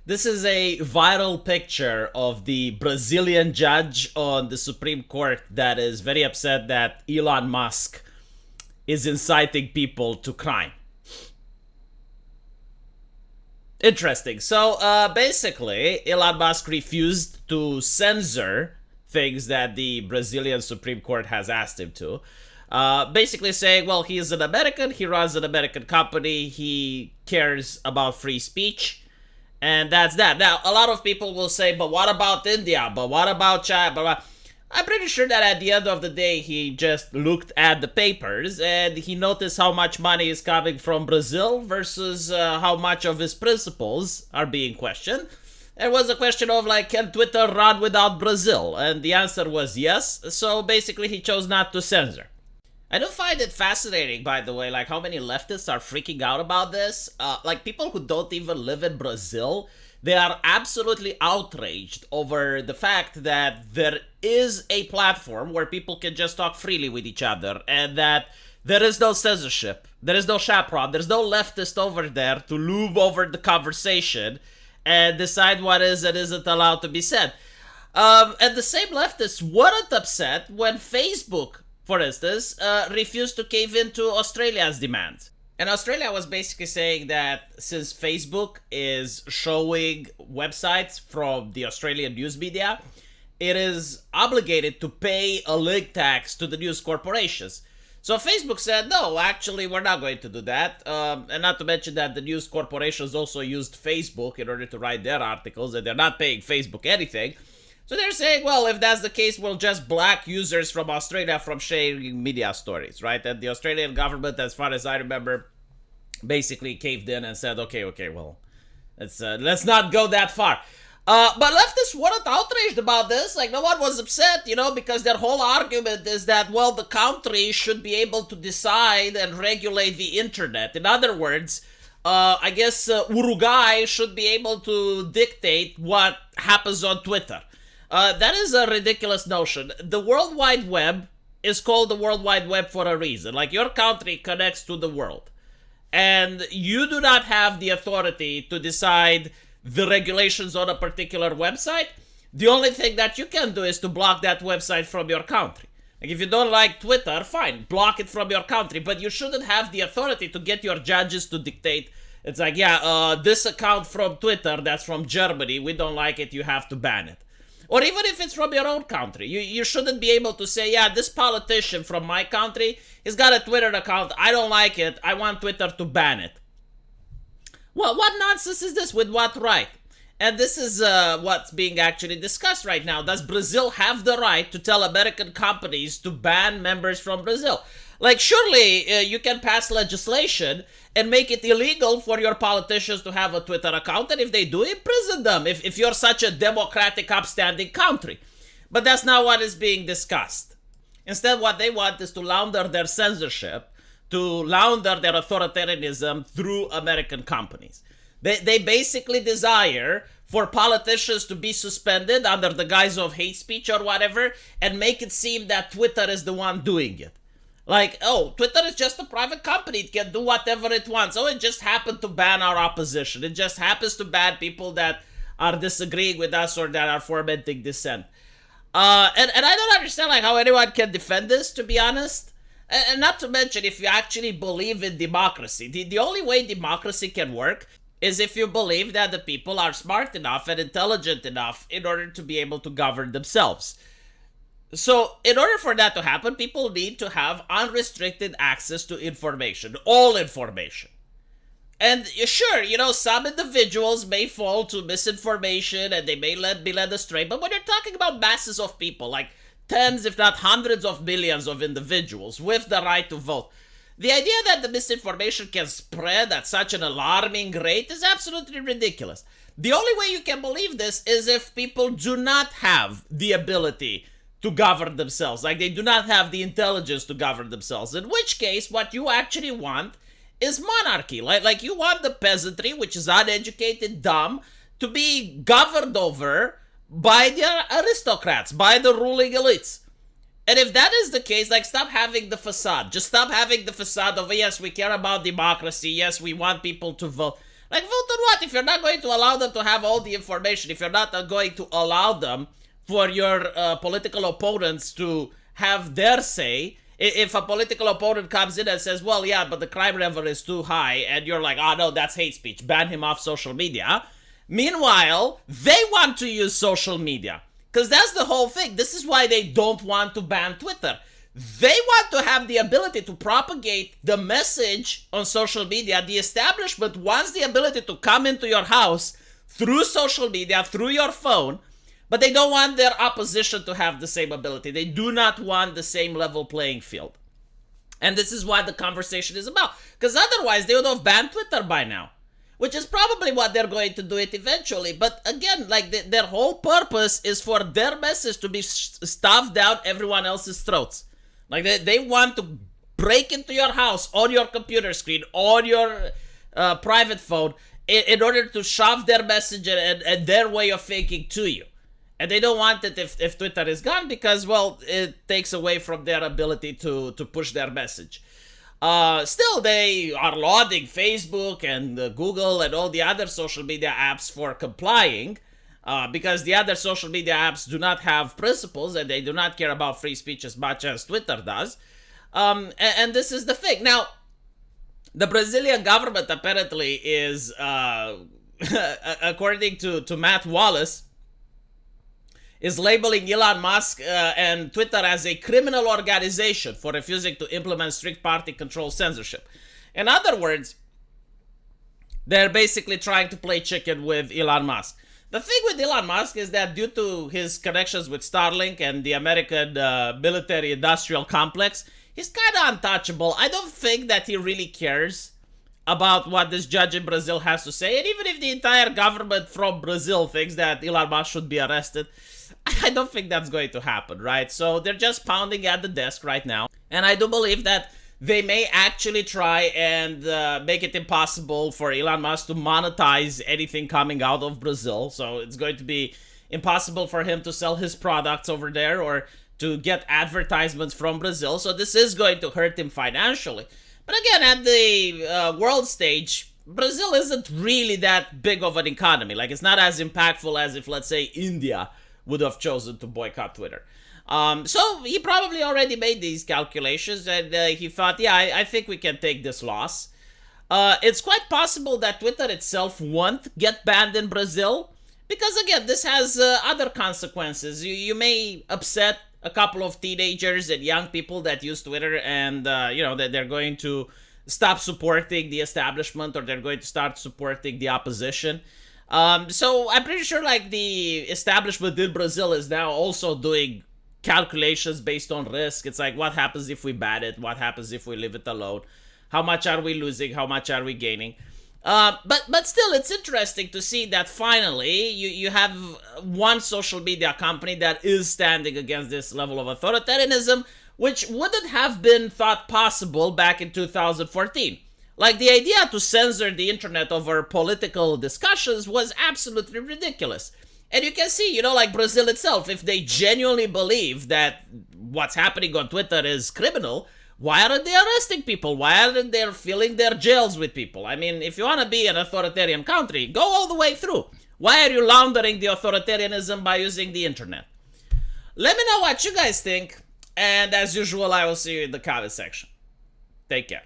This is a viral picture of the Brazilian judge on the Supreme Court that is very upset that Elon Musk is inciting people to crime. Interesting. So basically, Elon Musk refused to censor things that the Brazilian Supreme Court has asked him to. Basically saying, well, he is an American, he runs an American company, he cares about free speech, and that's that. Now, a lot of people will say, but what about India? But what about China? But I'm pretty sure that at the end of the day, he just looked at the papers and he noticed how much money is coming from Brazil versus how much of his principles are being questioned. It was a question of like, can Twitter run without Brazil? And the answer was yes. So basically, he chose not to censor. I do find it fascinating, by the way, like how many leftists are freaking out about this. Like people who don't even live in Brazil, they are absolutely outraged over the fact that there is a platform where people can just talk freely with each other and that there is no censorship, there is no chaperone, there's no leftist over there to loom over the conversation and decide what is and isn't allowed to be said. And the same leftists weren't upset when Facebook, for instance, refused to cave into Australia's demands. And Australia was basically saying that since Facebook is showing websites from the Australian news media, it is obligated to pay a link tax to the news corporations. So Facebook said, no, actually, we're not going to do that. And not to mention that the news corporations also used Facebook in order to write their articles, and they're not paying Facebook anything. So they're saying, well, if that's the case, we'll just block users from Australia from sharing media stories, right? And the Australian government, as far as I remember, basically caved in and said, okay, well, let's not go that far. But leftists weren't outraged about this. Like, no one was upset, because their whole argument is that, well, the country should be able to decide and regulate the internet. In other words, I guess Uruguay should be able to dictate what happens on Twitter. That is a ridiculous notion. The World Wide Web is called the World Wide Web for a reason. Like, your country connects to the world. And you do not have the authority to decide the regulations on a particular website. The only thing that you can do is to block that website from your country. Like, if you don't like Twitter, fine, block it from your country. But you shouldn't have the authority to get your judges to dictate. It's like, this account from Twitter that's from Germany, we don't like it, you have to ban it. Or even if it's from your own country, you shouldn't be able to say, this politician from my country, he's got a Twitter account, I don't like it, I want Twitter to ban it. Well, what nonsense is this? With what right? And this is what's being actually discussed right now. Does Brazil have the right to tell American companies to ban members from Brazil? Like, surely you can pass legislation and make it illegal for your politicians to have a Twitter account, and if they do, imprison them if you're such a democratic, upstanding country. But that's not what is being discussed. Instead, what they want is to launder their censorship, to launder their authoritarianism through American companies. They basically desire for politicians to be suspended under the guise of hate speech or whatever, and make it seem that Twitter is the one doing it. Like, Twitter is just a private company. It can do whatever it wants. It just happened to ban our opposition. It just happens to ban people that are disagreeing with us or that are fomenting dissent. And I don't understand like how anyone can defend this, to be honest. And not to mention, if you actually believe in democracy, the only way democracy can work is if you believe that the people are smart enough and intelligent enough in order to be able to govern themselves. So, in order for that to happen, people need to have unrestricted access to information, all information. And sure, some individuals may fall to misinformation and they may be led astray, but when you're talking about masses of people, like tens, if not hundreds of millions of individuals with the right to vote, the idea that the misinformation can spread at such an alarming rate is absolutely ridiculous. The only way you can believe this is if people do not have the ability to govern themselves. Like, they do not have the intelligence to govern themselves. In which case, what you actually want is monarchy. Like you want the peasantry, which is uneducated, dumb, to be governed over by the aristocrats, by the ruling elites. And if that is the case, like, stop having the facade. Just stop having the facade of, yes, we care about democracy. Yes, we want people to vote. Like, vote on what? If you're not going to allow them to have all the information, if you're not going to allow them for your political opponents to have their say, if a political opponent comes in and says, well, yeah, but the crime level is too high, and you're like, oh, no, that's hate speech, ban him off social media. Meanwhile, they want to use social media. Because that's the whole thing. This is why they don't want to ban Twitter. They want to have the ability to propagate the message on social media. The establishment wants the ability to come into your house through social media, through your phone, but they don't want their opposition to have the same ability. They do not want the same level playing field. And this is what the conversation is about. Because otherwise, they would have banned Twitter by now. Which is probably what they're going to do it eventually. But again, like their whole purpose is for their message to be stuffed down everyone else's throats. Like they want to break into your house, on your computer screen, on your private phone, in order to shove their message and their way of thinking to you. And they don't want it if Twitter is gone because, well, it takes away from their ability to push their message. Still, they are lauding Facebook and Google and all the other social media apps for complying because the other social media apps do not have principles and they do not care about free speech as much as Twitter does. And this is the thing. Now, the Brazilian government apparently is, according to Matt Wallace, is labeling Elon Musk and Twitter as a criminal organization for refusing to implement strict party control censorship. In other words, they're basically trying to play chicken with Elon Musk. The thing with Elon Musk is that due to his connections with Starlink and the American military-industrial complex, he's kind of untouchable. I don't think that he really cares about what this judge in Brazil has to say. And even if the entire government from Brazil thinks that Elon Musk should be arrested, I don't think that's going to happen, right? So they're just pounding at the desk right now. And I do believe that they may actually try and make it impossible for Elon Musk to monetize anything coming out of Brazil. So it's going to be impossible for him to sell his products over there or to get advertisements from Brazil. So this is going to hurt him financially. But again, at the world stage, Brazil isn't really that big of an economy. Like, it's not as impactful as if, let's say, India would have chosen to boycott Twitter. So he probably already made these calculations and he thought, yeah, I think we can take this loss. It's quite possible that Twitter itself won't get banned in Brazil because, again, this has other consequences. You may upset a couple of teenagers and young people that use Twitter and, that they're going to stop supporting the establishment or they're going to start supporting the opposition. So I'm pretty sure like the establishment in Brazil is now also doing calculations based on risk. It's like, what happens if we ban it? What happens if we leave it alone? How much are we losing? How much are we gaining? But still, it's interesting to see that finally you have one social media company that is standing against this level of authoritarianism, which wouldn't have been thought possible back in 2014. Like, the idea to censor the internet over political discussions was absolutely ridiculous. And you can see, like Brazil itself, if they genuinely believe that what's happening on Twitter is criminal, why aren't they arresting people? Why aren't they filling their jails with people? I mean, if you want to be an authoritarian country, go all the way through. Why are you laundering the authoritarianism by using the internet? Let me know what you guys think. And as usual, I will see you in the comment section. Take care.